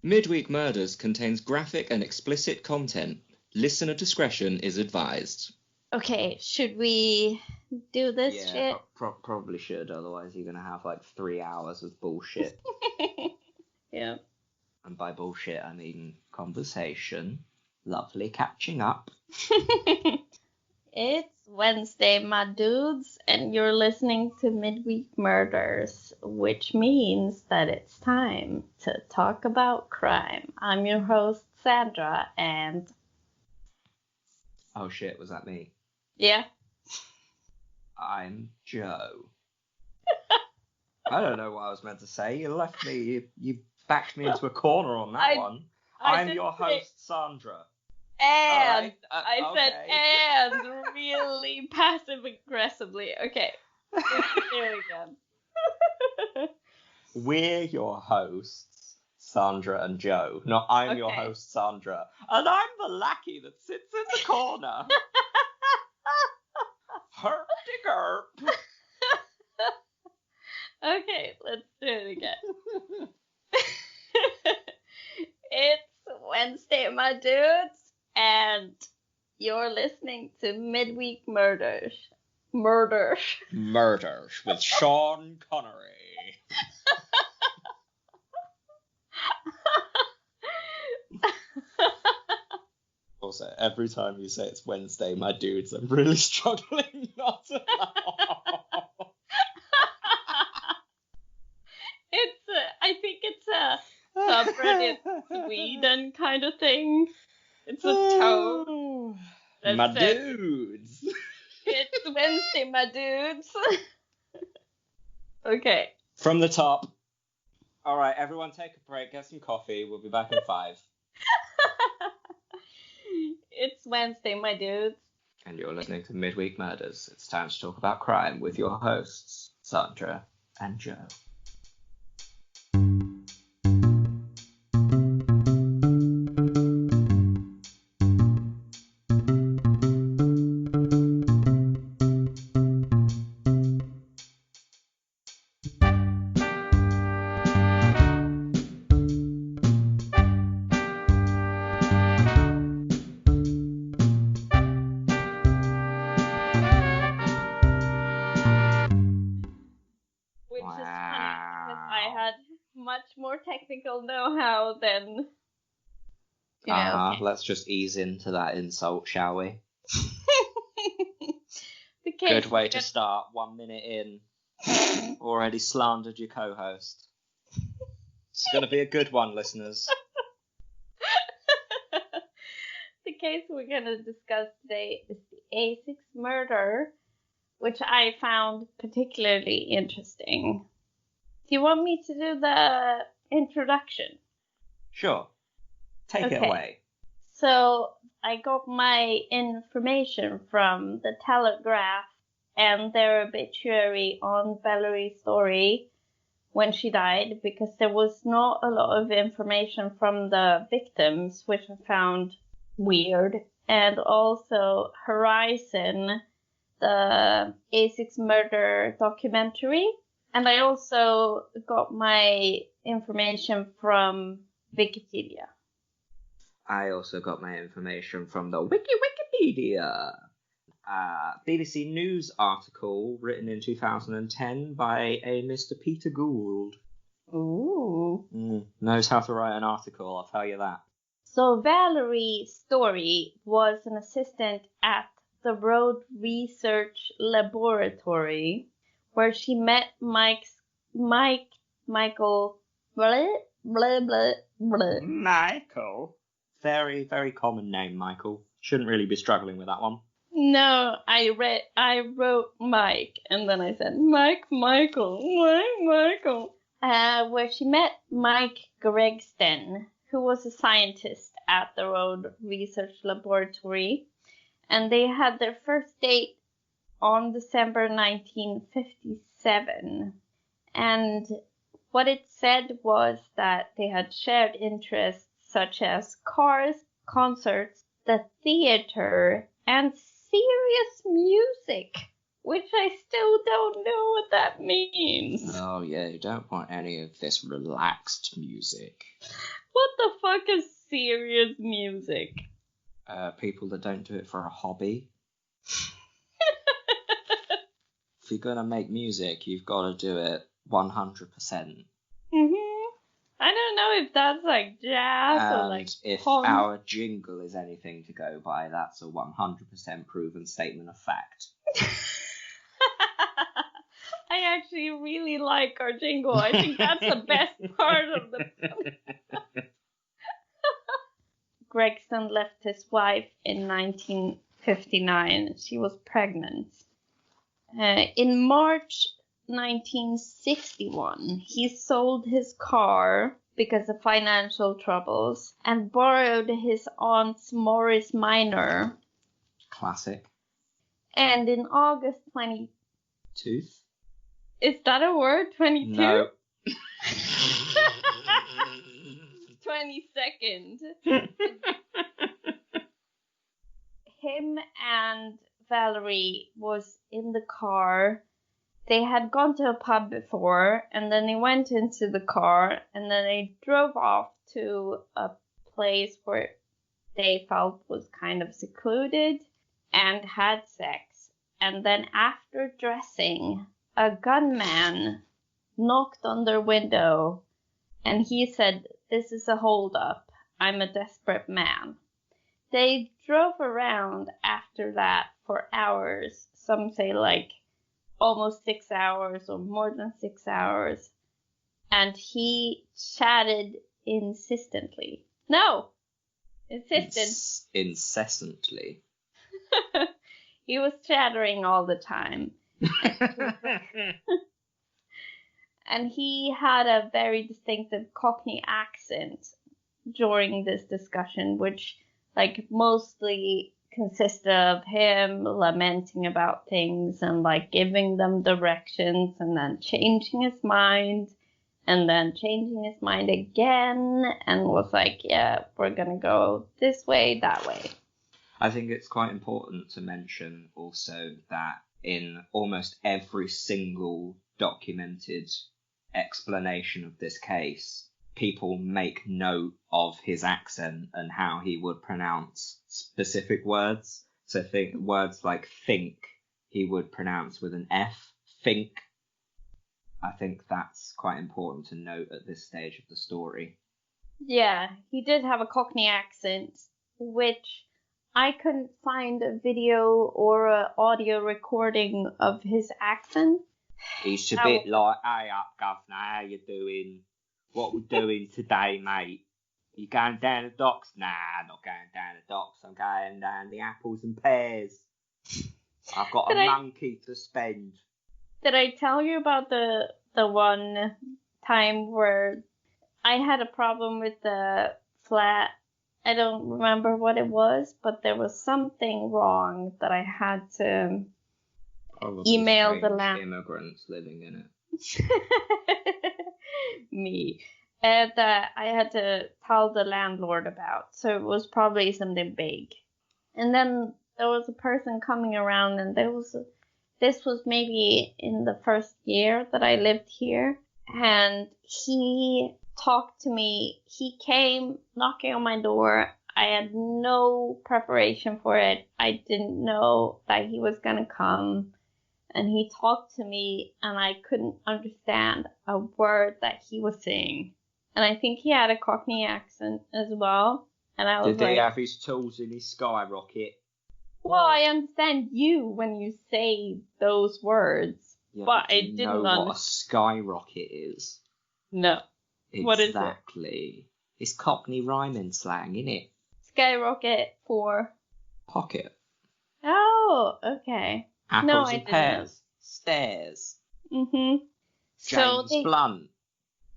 Midweek Murders contains graphic and explicit content. Listener discretion is advised. Okay, should we do this shit? Probably should, otherwise you're gonna have like 3 hours of bullshit. Yeah. And by bullshit, I mean conversation. Lovely catching up. It's Wednesday, my dudes, and you're listening to Midweek Murders, which means that it's time to talk about crime. I'm your host, Sandra, and... Oh shit, was that me? Yeah. I'm Joe. I don't know what I was meant to say. You left me, you backed me into a corner on that one. I'm your host, Sandra. And right. I said and really passive aggressively. Okay. Here again. We're your hosts, Sandra and Joe. Not I'm your host, Sandra. And I'm the lackey that sits in the corner. Herp-de-gerp. Okay, let's do it again. It's Wednesday, my dudes. And you're listening to Midweek Murders. Murders with Sean Connery. Also, every time you say it's Wednesday, my dudes, I'm really struggling not to laugh. I think it's a suburb in Sweden kind of thing. It's a tone. My dudes. It's Wednesday, my dudes. Okay. From the top. All right, everyone take a break, get some coffee. We'll be back in 5. It's Wednesday, my dudes. And you're listening to Midweek Murders. It's time to talk about crime with your hosts, Sandra and Joe. Much more technical know-how than, you know. Let's just ease into that insult, shall we? Good way to start. 1 minute in. Already slandered your co-host. It's going to be a good one, listeners. The case we're going to discuss today is the A6 murder, which I found particularly interesting. Do you want me to do the introduction? Sure. Take it away. So I got my information from the Telegraph and their obituary on Valerie Storie when she died, because there was not a lot of information from the victims, which I found weird. And also Horizon, the A6 murder documentary. And I also got my information from Wikipedia. I also got my information from the Wikipedia. BBC News article written in 2010 by a Mr. Peter Gould. Ooh. Knows how to write an article, I'll tell you that. So Valerie Storie was an assistant at the Road Research Laboratory, where she met Michael, Michael? Very, very common name, Michael. Shouldn't really be struggling with that one. No, I wrote Mike, and then I said, Michael. Where she met Mike Gregsten, who was a scientist at the Road Research Laboratory, and they had their first date on December 1957. And what it said was that they had shared interests such as cars, concerts, the theater, and serious music, which I still don't know what that means. Oh yeah, you don't want any of this relaxed music. What the fuck is serious music? People that don't do it for a hobby. If you're gonna make music, you've got to do it 100%. I don't know if that's like jazz or like And if punk. our jingle is anything to go by, that's a 100% proven statement of fact. I actually really like our jingle. I think that's the best part of the Gregsten left his wife in 1959. She was pregnant. In March 1961, he sold his car because of financial troubles and borrowed his aunt's Morris Minor. Classic. And in August 20... Tooth? Is that a word? 22? No. 22nd. Him and Valerie was in the car. They had gone to a pub before, and then they went into the car, and then they drove off to a place where they felt was kind of secluded and had sex. And then after dressing, a gunman knocked on their window, and he said, "This is a holdup. I'm a desperate man." They drove around after that for hours. Some say like almost 6 hours or more than 6 hours. And he chatted insistently. No! Incessantly. He was chattering all the time. And he had a very distinctive Cockney accent during this discussion, which like mostly consisted of him lamenting about things and like giving them directions and then changing his mind and then changing his mind again and was like, yeah, we're gonna go this way, that way. I think it's quite important to mention also that in almost every single documented explanation of this case, people make note of his accent and how he would pronounce specific words. So think words like think, he would pronounce with an F, think. I think that's quite important to note at this stage of the story. Yeah, he did have a Cockney accent, which I couldn't find a video or an audio recording of his accent. He's a bit like, "Hey up, governor, how you doing? What we doing today, mate? You going down the docks?" "Nah, I'm not going down the docks. I'm going down the apples and pears. I've got a monkey to spend." Did I tell you about the one time where I had a problem with the flat? I don't remember what it was, but there was something wrong that I had to Probably email the land. Immigrants living in it. Me. That I had to tell the landlord about. So it was probably something big. And then there was a person coming around, and this was maybe in the first year that I lived here. And he talked to me. He came knocking on my door. I had no preparation for it. I didn't know that he was going to come. And he talked to me, and I couldn't understand a word that he was saying. And I think he had a Cockney accent as well. And I was Did he have his tools in his skyrocket? Well, I understand you when you say those words, Yeah, but do I you didn't know what a skyrocket is? No. What is it? Exactly. It's Cockney rhyming slang, innit? Skyrocket for... Pocket. Oh, okay. Apples and pears. Stairs. Mm-hmm. James Blunt.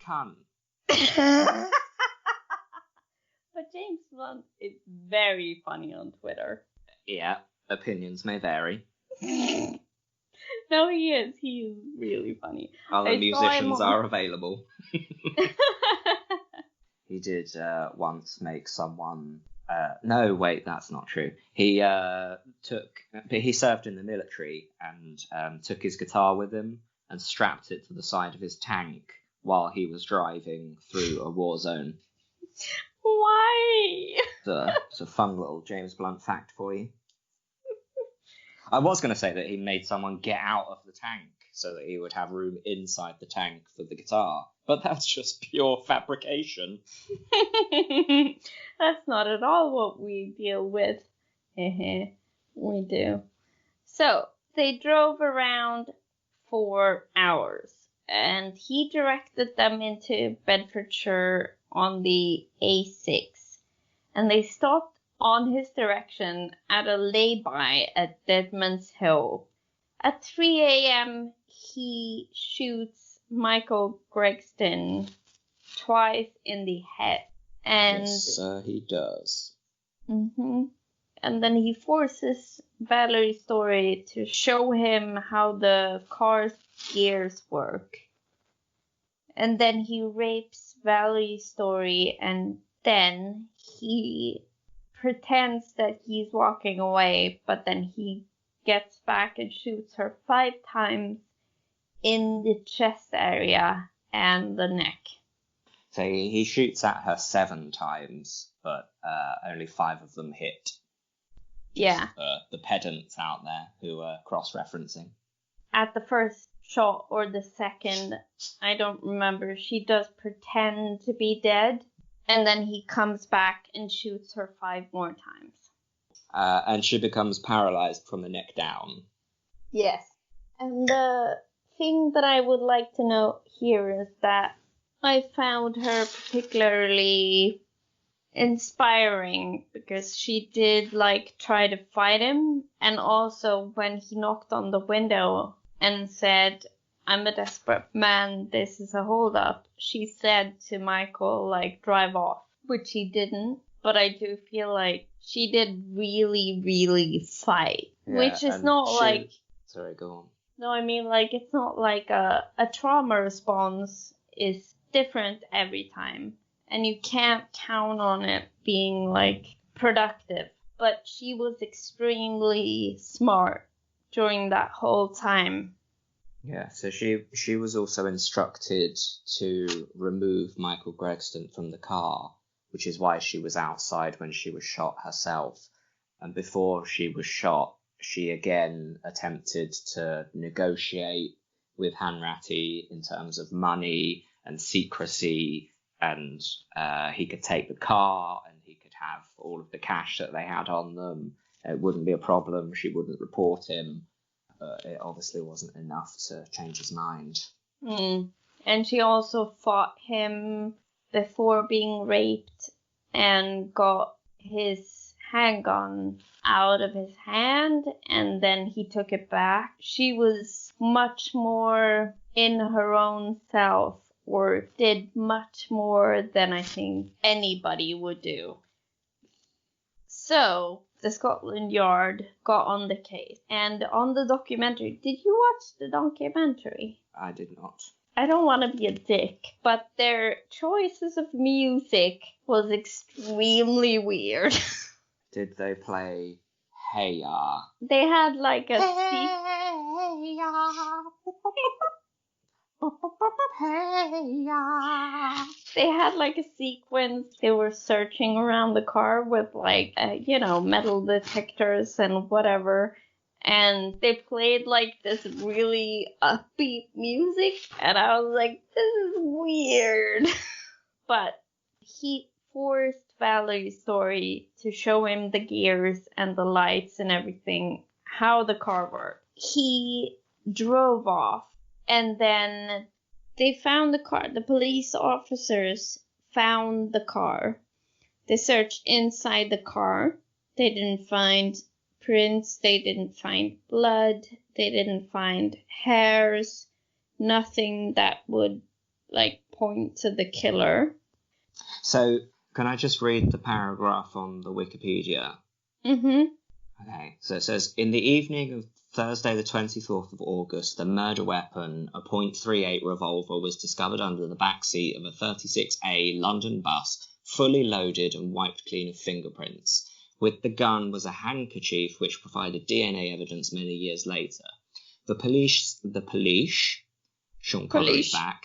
Cunt. But James Blunt is very funny on Twitter. Yeah, opinions may vary. No, he is. He is really funny. Other musicians are available. He did once make someone... no, wait, that's not true. He served in the military and took his guitar with him and strapped it to the side of his tank while he was driving through a war zone. Why? It's a fun little James Blunt fact for you. I was going to say that he made someone get out of the tank so that he would have room inside the tank for the guitar. But that's just pure fabrication. That's not at all what we deal with. We do. So, they drove around 4 hours, and he directed them into Bedfordshire on the A6. And they stopped on his direction at a lay-by at Deadman's Hill. At 3 a.m., he shoots Michael Gregsten twice in the head. And Yes, he does. And then he forces Valerie Storie to show him how the car's gears work. And then he rapes Valerie Storie, and then he pretends that he's walking away, but then he gets back and shoots her 5 times in the chest area and the neck. So he shoots at her 7 times, but only 5 of them hit. Yeah. The pedants out there who are cross-referencing. At the first shot or the second, I don't remember, she does pretend to be dead, and then he comes back and shoots her 5 more times. And she becomes paralyzed from the neck down. Yes. And the thing that I would like to note here is that I found her particularly inspiring because she did try to fight him, and also when he knocked on the window and said, "I'm a desperate man, this is a holdup," she said to Michael, drive off, which he didn't, but I do feel like she did really, really fight, which is not Sorry, go on. No, I mean, it's not like a trauma response is different every time. And you can't count on it being, productive. But she was extremely smart during that whole time. Yeah, so she was also instructed to remove Michael Gregsten from the car, which is why she was outside when she was shot herself. And before she was shot, she again attempted to negotiate with Hanratty in terms of money and secrecy, and he could take the car and he could have all of the cash that they had on them. It wouldn't be a problem. She wouldn't report him. But it obviously wasn't enough to change his mind. And she also fought him before being raped and got his handgun out of his hand, and then he took it back. She was much more in her own self, or did much more than I think anybody would do. So, the Scotland Yard got on the case. And on the documentary, did you watch the documentary? I did not. I don't want to be a dick, but their choices of music was extremely weird. Did they play Hey Ya? They had a Hey Ya. Hey Ya. They had a sequence. They were searching around the car with metal detectors and whatever. And they played this really upbeat music. And I was like, this is weird. But he forced Valerie Storie to show him the gears and the lights and everything, how the car worked. He drove off, and then they found the car. The police officers found the car. They searched inside the car. They didn't find prints. They didn't find blood. They didn't find hairs. Nothing that would point to the killer. So, can I just read the paragraph on the Wikipedia? Okay, so it says, in the evening of Thursday the 24th of August, the murder weapon, a .38 revolver, was discovered under the back seat of a 36A London bus, fully loaded and wiped clean of fingerprints. With the gun was a handkerchief which provided DNA evidence many years later. The police, Sean Connery's back.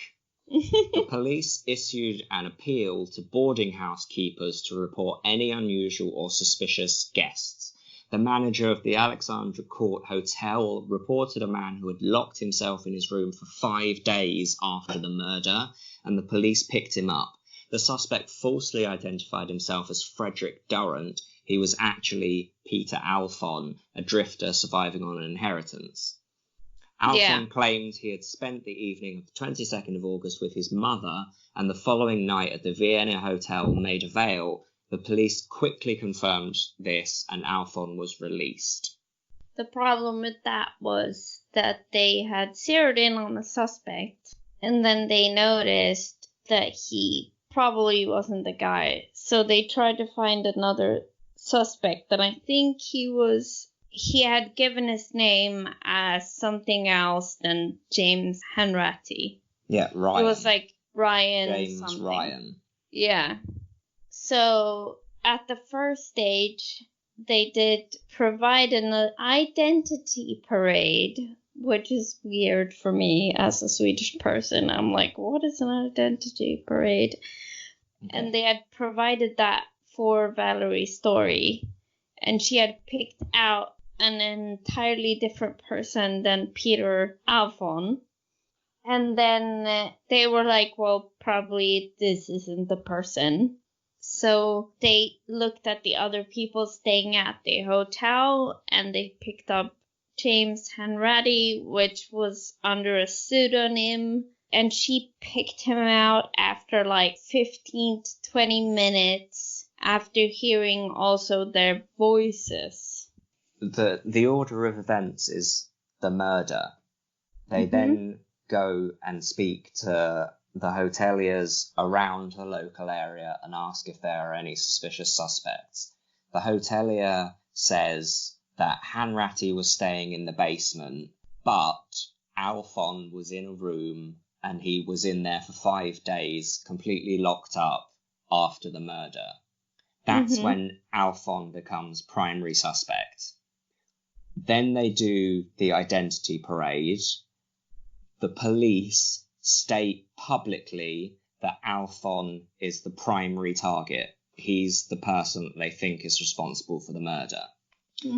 The police issued an appeal to boarding house keepers to report any unusual or suspicious guests. The manager of the Alexandra Court Hotel reported a man who had locked himself in his room for 5 days after the murder, and the police picked him up. The suspect falsely identified himself as Frederick Durrant. He was actually Peter Alphon, a drifter surviving on an inheritance. Alphon claimed he had spent the evening of the 22nd of August with his mother, and the following night at the Vienna Hotel Maida Vale. The police quickly confirmed this, and Alphon was released. The problem with that was that they had zeroed in on a suspect, and then they noticed that he probably wasn't the guy. So they tried to find another suspect, and I think he had given his name as something else than James Hanratty. Yeah, Ryan. It was like Ryan James something. Ryan. Yeah. So at the first stage, they did provide an identity parade, which is weird for me as a Swedish person. I'm like, what is an identity parade? Okay. And they had provided that for Valerie Storie, and she had picked out an entirely different person than Peter Alphon. And then they were like, well, probably this isn't the person. So they looked at the other people staying at the hotel, and they picked up James Hanratty, which was under a pseudonym, and she picked him out after like 15 to 20 minutes after hearing also their voices. The order of events is the murder. They then go and speak to the hoteliers around the local area and ask if there are any suspicious suspects. The hotelier says that Hanratty was staying in the basement, but Alphon was in a room and he was in there for 5 days, completely locked up after the murder. That's when Alphon becomes primary suspect. Then they do the identity parade. The police state publicly that Alphon is the primary target. He's the person that they think is responsible for the murder.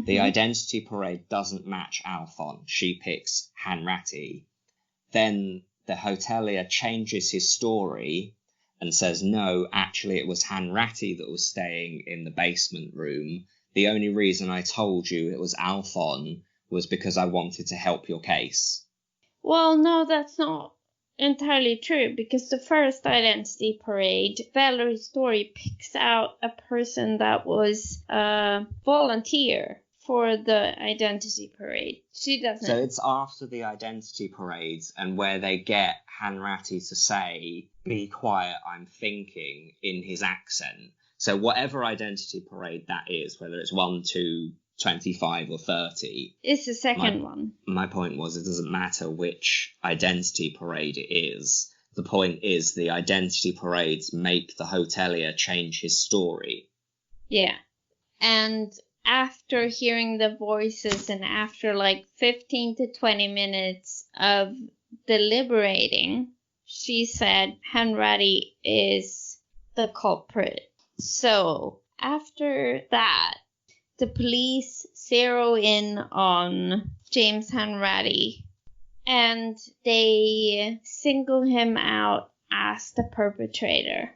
The identity parade doesn't match Alphon. She picks Hanratty. Then the hotelier changes his story and says, no, actually it was Hanratty that was staying in the basement room. The only reason I told you it was Alphon was because I wanted to help your case. Well, no, that's not entirely true, because the first identity parade, Valerie Storie picks out a person that was a volunteer for the identity parade. She doesn't. So it's after the identity parades and where they get Hanratty to say, be quiet, I'm thinking, in his accent. So whatever identity parade that is, whether it's 1, 2, 25 or 30. It's the second one. My point was, it doesn't matter which identity parade it is. The point is the identity parades make the hotelier change his story. Yeah. And after hearing the voices and after like 15 to 20 minutes of deliberating, she said Hanratty is the culprit. So after that, the police zero in on James Hanratty and they single him out as the perpetrator.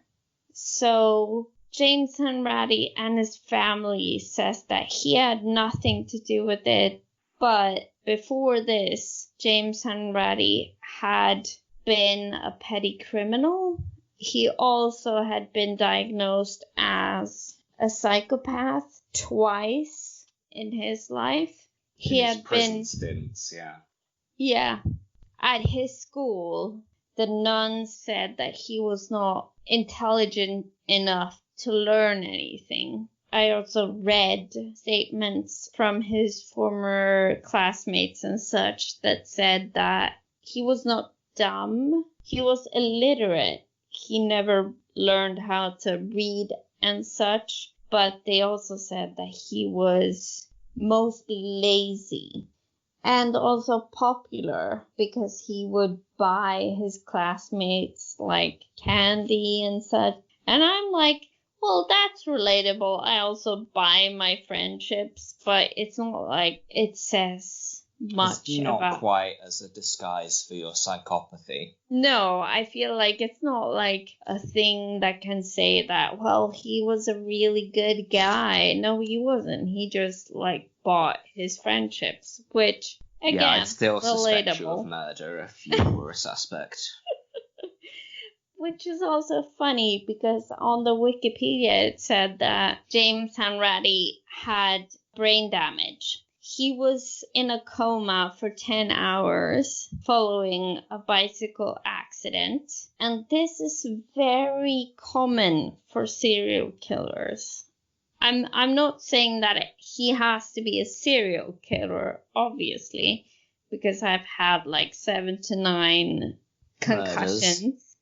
So James Hanratty and his family says that he had nothing to do with it, but before this, James Hanratty had been a petty criminal. He also had been diagnosed as a psychopath twice in his life. He had been stints, yeah. Yeah. At his school, the nuns said that he was not intelligent enough to learn anything. I also read statements from his former classmates and such that said that he was not dumb. He was illiterate. He never learned how to read and such. But they also said that he was mostly lazy. And also popular because he would buy his classmates like candy and such. And I'm like, well, that's relatable. I also buy my friendships, but it's not like it says much It's not about... quite as a disguise for your psychopathy. No, I feel like it's not like a thing that can say that, well, he was a really good guy. No, he wasn't. He just like bought his friendships, which again, yeah, I'd still suspect you relatable. of murder if you were a suspect. Which is also funny because on the Wikipedia it said that James Hanratty had brain damage. He was in a coma for 10 hours following a bicycle accident. And this is very common for serial killers. I'm not saying that he has to be a serial killer, obviously, because I've had like 7 to 9 concussions.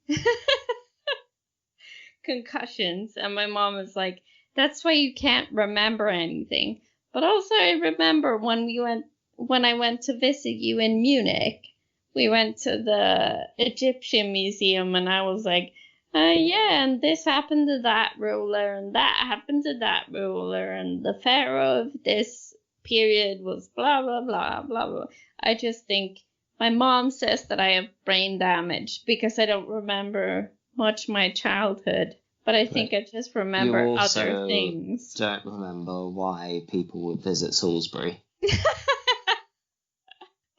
Concussions, and my mom was like, that's why you can't remember anything. But also I remember when I went to visit you in Munich, we went to the Egyptian museum and I was like, yeah, and this happened to that ruler and that happened to that ruler and the pharaoh of this period was blah, blah, blah, blah, blah. I just think my mom says that I have brain damage because I don't remember much my childhood, but I think I just remember you also other things. Don't remember why people would visit Salisbury. But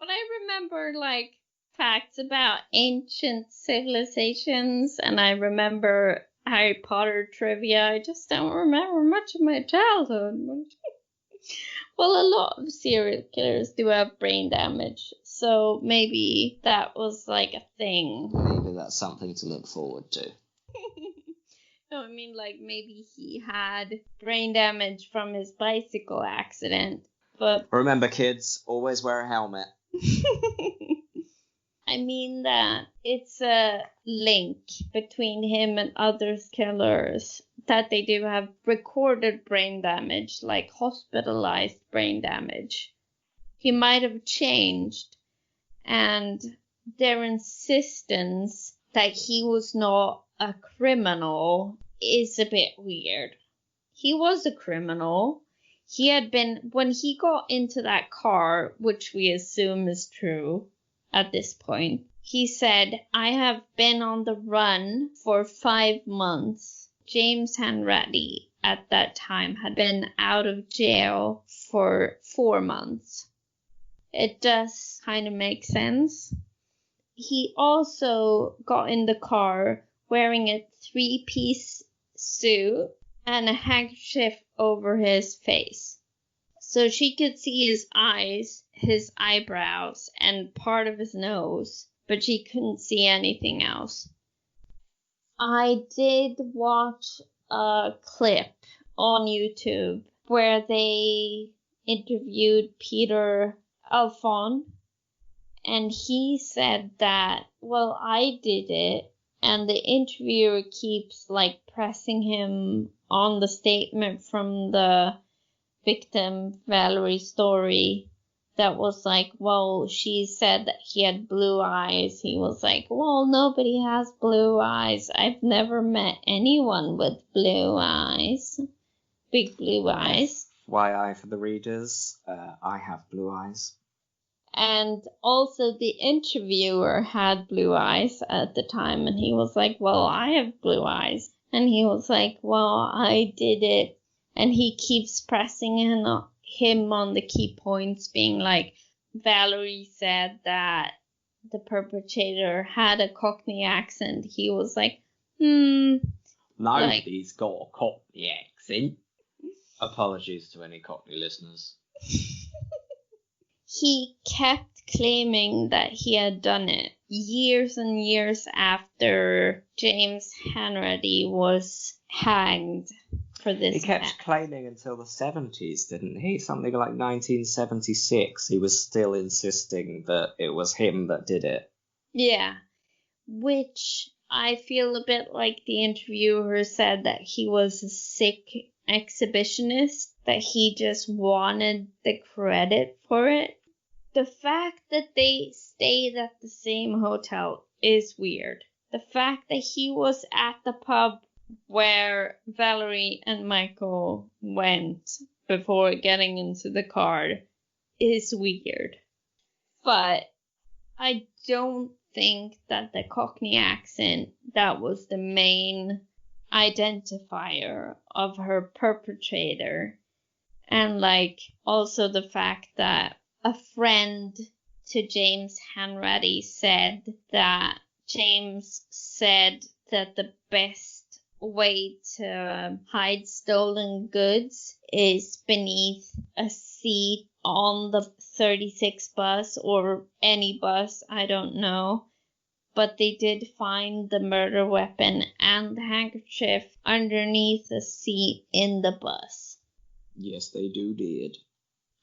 I remember like facts about ancient civilizations, and I remember Harry Potter trivia. I just don't remember much of my childhood. Well, a lot of serial killers do have brain damage, so maybe that was like a thing. Maybe that's something to look forward to. No, I mean like maybe he had brain damage from his bicycle accident, but... Remember, kids, always wear a helmet. I mean that it's a link between him and other killers, that they do have recorded brain damage, like hospitalized brain damage. He might have changed, and their insistence that he was not a criminal is a bit weird. He was a criminal. He had been, when he got into that car, which we assume is true at this point, he said, I have been on the run for 5 months. James Hanratty at that time had been out of jail for 4 months. It does kind of make sense. He also got in the car wearing a 3-piece suit and a handkerchief over his face. So she could see his eyes, his eyebrows, and part of his nose, but she couldn't see anything else. I did watch a clip on YouTube where they interviewed Peter Alphon, and he said that, well, I did it, and the interviewer keeps like pressing him on the statement from the victim, Valerie Storie, that was like, well, she said that he had blue eyes. He was like, well, nobody has blue eyes. I've never met anyone with blue eyes. Big blue eyes. FYI for the readers, I have blue eyes. And also the interviewer had blue eyes at the time, and he was like, well, I have blue eyes. And he was like, well, I did it. And he keeps pressing him on the key points, being like, Valerie said that the perpetrator had a Cockney accent. He was like, Nobody's got a Cockney accent. Apologies to any Cockney listeners. He kept claiming that he had done it years and years after James Hanratty was hanged for this. He kept claiming until the 70s, didn't he? Something like 1976. He was still insisting that it was him that did it. Yeah, which I feel a bit like the interviewer said that he was a sick exhibitionist, that he just wanted the credit for it. The fact that they stayed at the same hotel is weird. The fact that he was at the pub where Valerie and Michael went before getting into the car is weird. But I don't think that the Cockney accent, that was the main identifier of her perpetrator. And like also the fact that a friend to James Hanratty said that James said that the best way to hide stolen goods is beneath a seat on the 36 bus or any bus, I don't know. But they did find the murder weapon and the handkerchief underneath a seat in the bus. Yes, they did.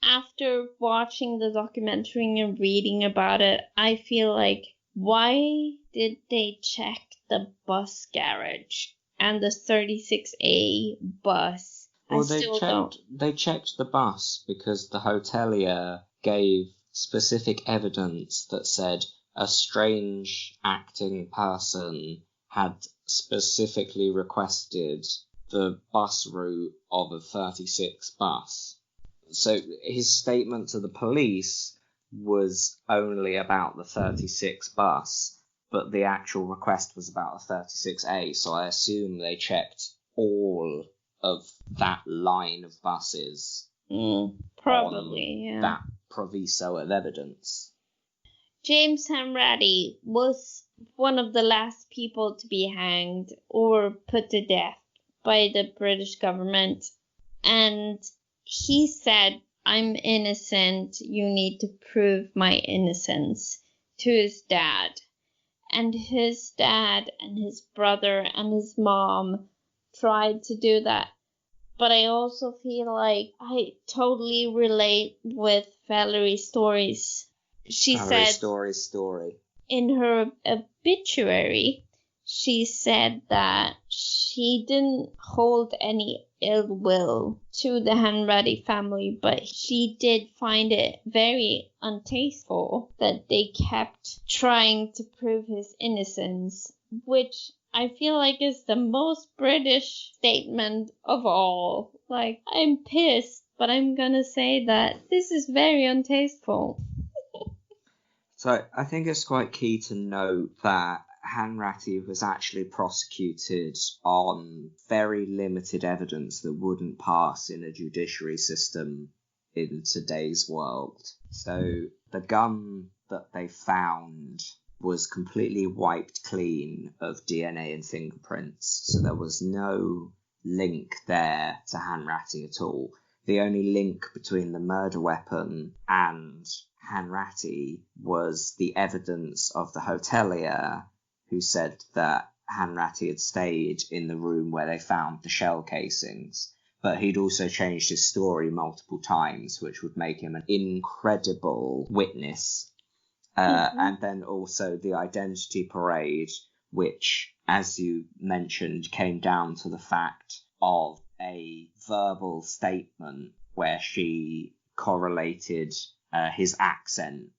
After watching the documentary and reading about it, I feel like, why did they check the bus garage and the 36A bus? Well, they checked the bus because the hotelier gave specific evidence that said a strange acting person had specifically requested the bus route of a 36 bus. So his statement to the police was only about the 36 bus, but the actual request was about the 36A, so I assume they checked all of that line of buses. Probably, yeah. That proviso of evidence. James Hanratty was one of the last people to be hanged or put to death by the British government, and he said, "I'm innocent, you need to prove my innocence," to his dad. And his dad and his brother and his mom tried to do that. But I also feel like I totally relate with Valerie Storie's. She said Storie's story. In her obituary, she said that she didn't hold any ill will to the Hanratty family, but she did find it very untasteful that they kept trying to prove his innocence, which I feel like is the most British statement of all. Like, I'm pissed, but I'm gonna say that this is very untasteful. So I think it's quite key to note that Hanratty was actually prosecuted on very limited evidence that wouldn't pass in a judiciary system in today's world. So the gun that they found was completely wiped clean of DNA and fingerprints, so there was no link there to Hanratty at all. The only link between the murder weapon and Hanratty was the evidence of the hotelier who said that Hanratty had stayed in the room where they found the shell casings, but he'd also changed his story multiple times, which would make him an incredible witness. And then also the identity parade, which, as you mentioned, came down to the fact of a verbal statement where she correlated his accent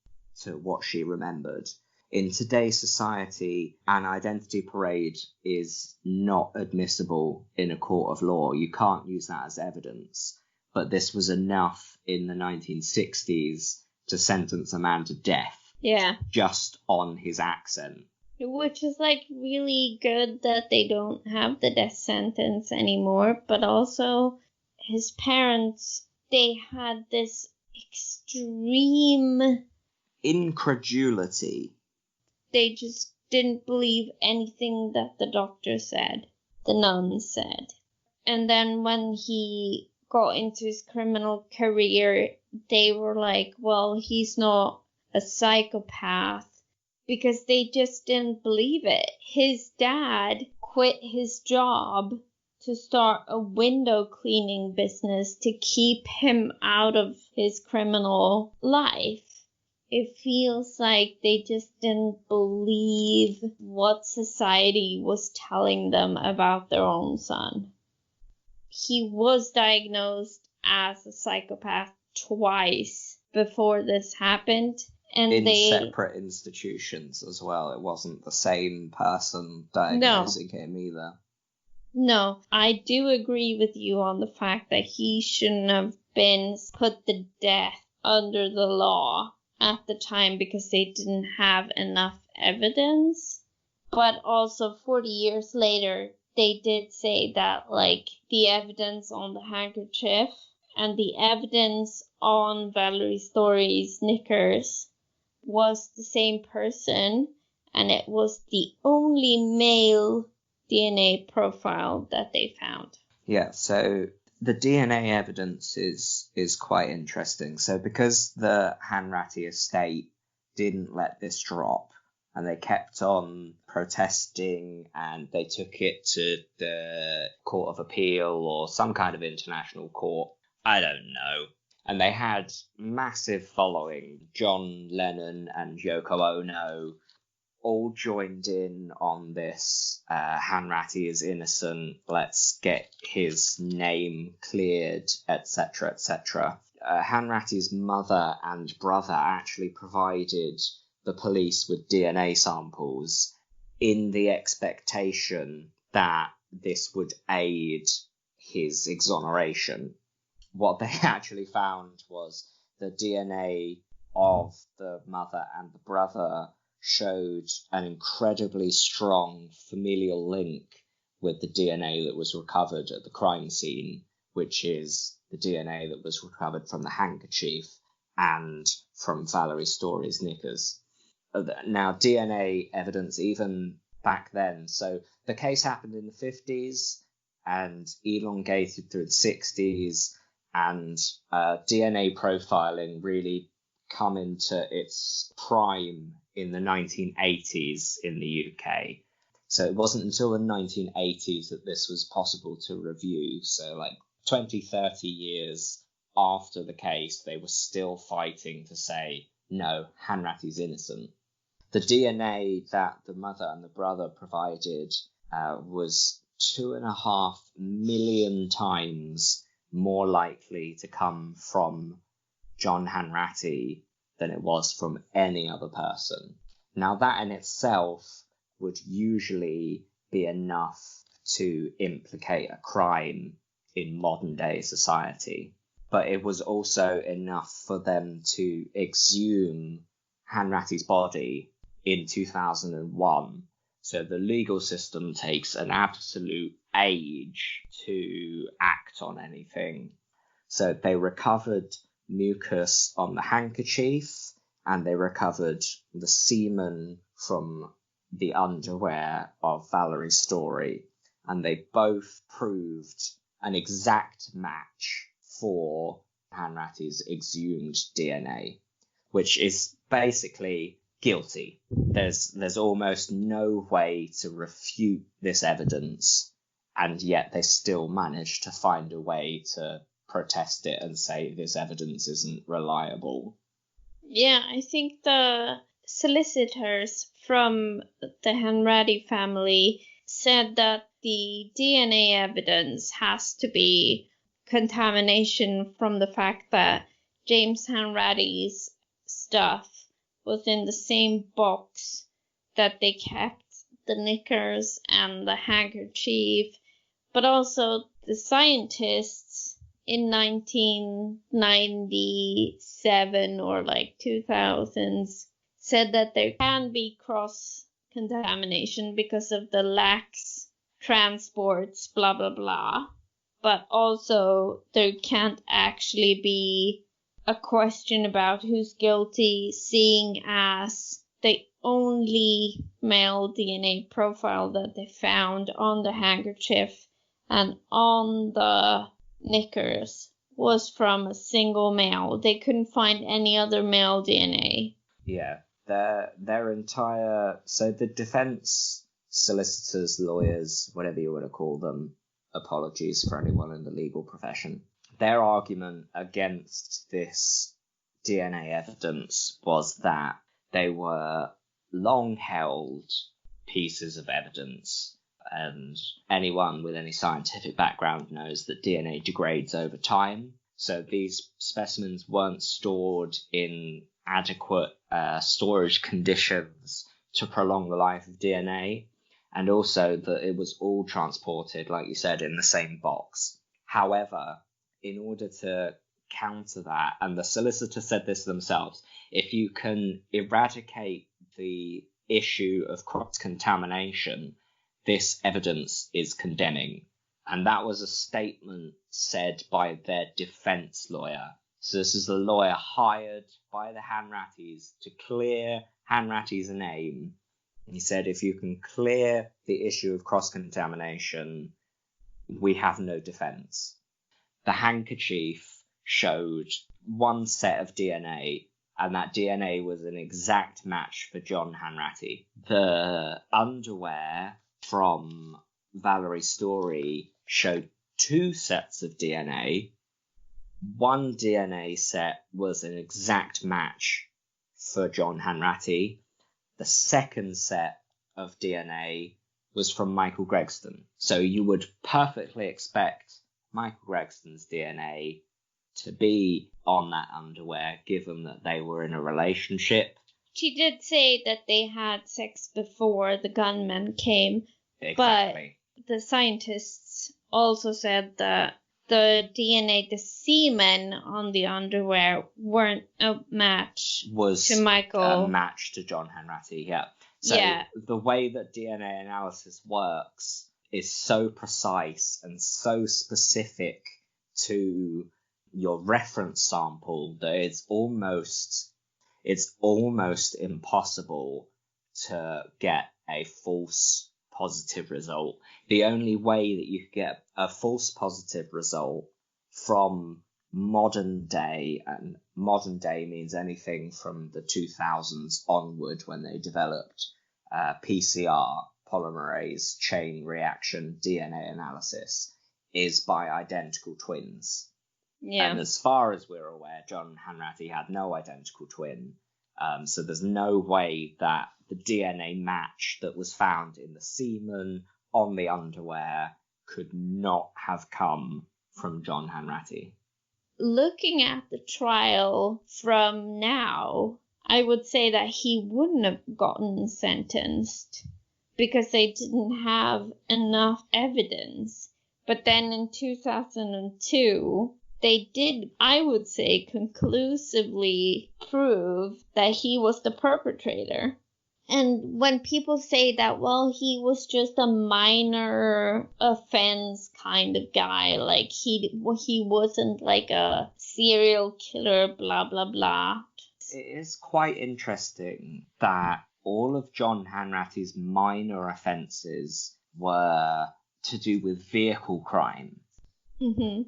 to what she remembered. In today's society, an identity parade is not admissible in a court of law. You can't use that as evidence. But this was enough in the 1960s to sentence a man to death. Yeah. Just on his accent. Which is like really good that they don't have the death sentence anymore, but also his parents, they had this extreme incredulity. They just didn't believe anything that the doctor said, the nuns said. And then when he got into his criminal career, they were like, well, he's not a psychopath, because they just didn't believe it. His dad quit his job to start a window cleaning business to keep him out of his criminal life. It feels like they just didn't believe what society was telling them about their own son. He was diagnosed as a psychopath twice before this happened. And in they separate institutions as well. It wasn't the same person diagnosing him either. No, I do agree with you on the fact that he shouldn't have been put to death under the law at the time because they didn't have enough evidence. But also 40 years later, they did say that, like, the evidence on the handkerchief and the evidence on Valerie Storie's knickers was the same person, and it was the only male DNA profile that they found. Yeah, so the DNA evidence is quite interesting. So because the Hanratty estate didn't let this drop, and they kept on protesting, and they took it to the Court of Appeal or some kind of international court, I don't know. And they had massive following. John Lennon and Yoko Ono all joined in on this. Hanratty is innocent. Let's get his name cleared, etc., etc. Hanratty's mother and brother actually provided the police with DNA samples in the expectation that this would aid his exoneration. What they actually found was the DNA of the mother and the brother showed an incredibly strong familial link with the DNA that was recovered at the crime scene, which is the DNA that was recovered from the handkerchief and from Valerie Storie's knickers. Now, DNA evidence even back then, so the case happened in the 50s and elongated through the 60s, and DNA profiling really come into its prime in the 1980s in the UK. So it wasn't until the 1980s that this was possible to review. So like 20, 30 years after the case, they were still fighting to say, no, Hanratty's innocent. The DNA that the mother and the brother provided was 2.5 million times more likely to come from John Hanratty than it was from any other person. Now, that in itself would usually be enough to implicate a crime in modern day society, but it was also enough for them to exhume Hanratty's body in 2001. So the legal system takes an absolute age to act on anything. So they recovered mucus on the handkerchief, and they recovered the semen from the underwear of Valerie Storie, and they both proved an exact match for Hanratty's exhumed DNA, which is basically guilty. There's almost no way to refute this evidence, and yet they still managed to find a way to protest it and say this evidence isn't reliable. Yeah, I think the solicitors from the Hanratty family said that the DNA evidence has to be contamination from the fact that James Hanratty's stuff was in the same box that they kept the knickers and the handkerchief, but also the scientists in 1997 or like 2000s said that there can be cross-contamination because of the lax transports, blah, blah, blah. But also there can't actually be a question about who's guilty, seeing as the only male DNA profile that they found on the handkerchief and on the knickers was from a single male. They couldn't find any other male DNA. Yeah, their entire... So the defense solicitors, lawyers, whatever you want to call them, apologies for anyone in the legal profession, their argument against this DNA evidence was that they were long-held pieces of evidence, and anyone with any scientific background knows that DNA degrades over time. So these specimens weren't stored in adequate storage conditions to prolong the life of DNA, and also that it was all transported, like you said, in the same box. However, in order to counter that, and the solicitor said this themselves, if you can eradicate the issue of cross-contamination, this evidence is condemning. And that was a statement said by their defense lawyer. So this is a lawyer hired by the Hanrattys to clear Hanratty's name. And he said, if you can clear the issue of cross-contamination, we have no defense. The handkerchief showed one set of DNA, and that DNA was an exact match for John Hanratty. The underwear from Valerie Storie showed two sets of DNA. One DNA set was an exact match for John Hanratty. The second set of DNA was from Michael Gregsten. So you would perfectly expect Michael Gregsten's DNA to be on that underwear, given that they were in a relationship. She did say that they had sex before the gunman came, Exactly. but the scientists also said that the DNA, the semen on the underwear, weren't a match to Michael. A match to John Hanratty, yeah. So yeah. The way that DNA analysis works is so precise and so specific to your reference sample that it's almost impossible to get a false positive result. The only way that you could get a false positive result from modern day, and modern day means anything from the 2000s onward, when they developed PCR, polymerase chain reaction DNA analysis, is by identical twins. Yeah. And as far as we're aware, John Hanratty had no identical twin. So there's no way that the DNA match that was found in the semen on the underwear could not have come from John Hanratty. Looking at the trial from now, I would say that he wouldn't have gotten sentenced because they didn't have enough evidence. But then in 2002, they did, I would say, conclusively prove that he was the perpetrator. And when people say that, well, he was just a minor offense kind of guy, like he wasn't like a serial killer, blah, blah, blah. It is quite interesting that all of John Hanratty's minor offences were to do with vehicle crime. Mm-hmm.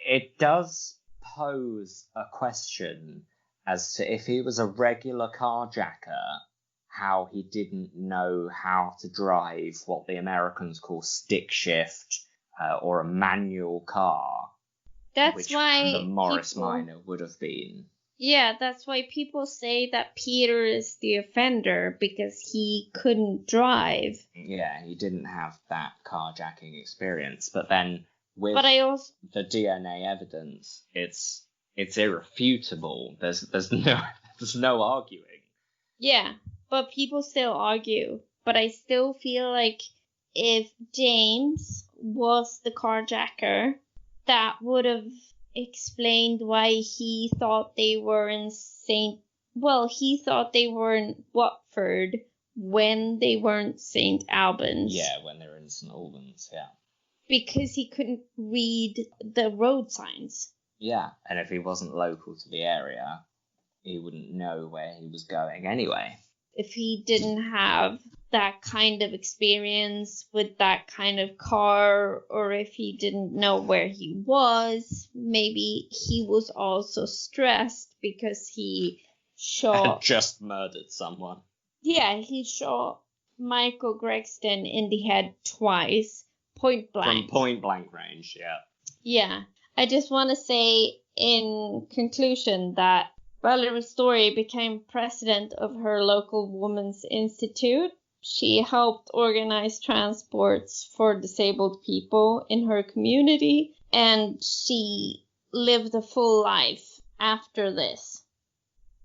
It does pose a question as to if he was a regular carjacker, how he didn't know how to drive what the Americans call stick shift, or a manual car. That's which why the Morris Minor would have been. Yeah, that's why people say that Peter is the offender, because he couldn't drive. Yeah, he didn't have that carjacking experience. But then with the DNA evidence, it's irrefutable. There's no arguing. Yeah, but people still argue. But I still feel like if James was the carjacker, that would have explained why he thought they were in he thought they were in Watford when they weren't St. Albans. Yeah, when they were in St. Albans, yeah. Because he couldn't read the road signs. Yeah, and if he wasn't local to the area, he wouldn't know where he was going anyway. If he didn't have that kind of experience with that kind of car, or if he didn't know where he was, maybe he was also stressed because he shot... just murdered someone. Yeah, he shot Michael Gregsten in the head twice, point blank. From point blank range, yeah. Yeah. I just want to say in conclusion that Valerie Storie became president of her local Women's Institute. She helped organize transports for disabled people in her community, and she lived a full life after this.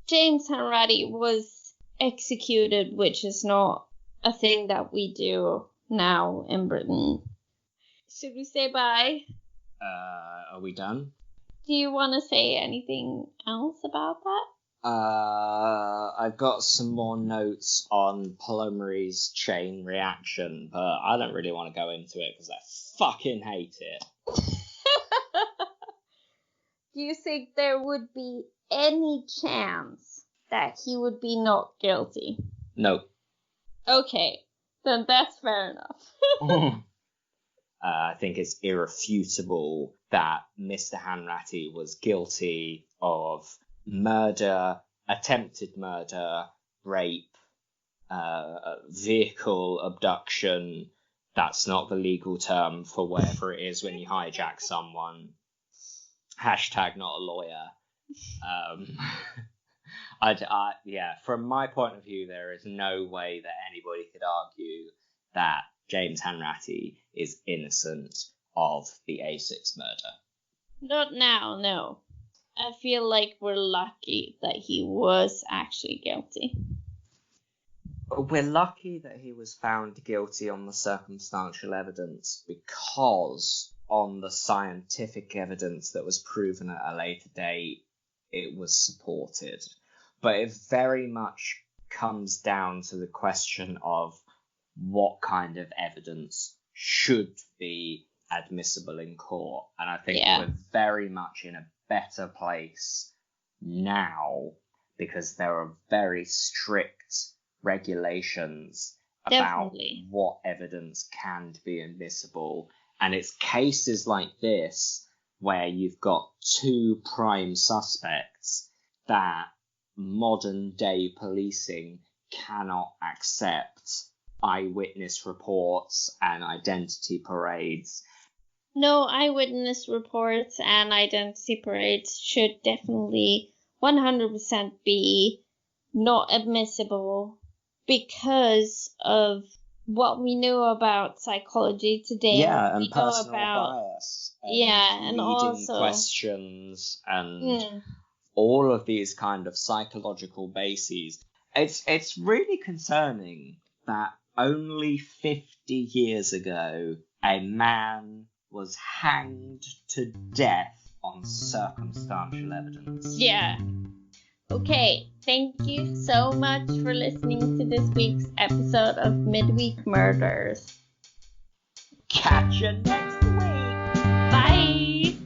James Hanratty was executed, which is not a thing that we do now in Britain. Should we say bye? Are we done? Do you want to say anything else about that? I've got some more notes on polymerase chain reaction, but I don't really want to go into it because I fucking hate it. Do you think there would be any chance that he would be not guilty? No. Okay, then that's fair enough. I think it's irrefutable that Mr. Hanratty was guilty of murder, attempted murder, rape, vehicle abduction. That's not the legal term for whatever it is when you hijack someone. Hashtag not a lawyer. From my point of view, there is no way that anybody could argue that James Hanratty is innocent of the A6 murder. Not now, no. I feel like we're lucky that he was actually guilty. We're lucky that he was found guilty on the circumstantial evidence, because on the scientific evidence that was proven at a later date, it was supported. But it very much comes down to the question of what kind of evidence should be admissible in court. And I think we're very much in a better place now because there are very strict regulations about what evidence can be admissible. And it's cases like this where you've got two prime suspects that modern day policing cannot accept eyewitness reports and identity parades. No, eyewitness reports and identity parades should definitely 100% be not admissible because of what we know about psychology today. Yeah, and we personal know about bias. And also questions and all of these kind of psychological bases. It's really concerning that only 50 years ago a man was hanged to death on circumstantial evidence. Yeah. Okay, thank you so much for listening to this week's episode of Midweek Murders. Catch you next week. Bye!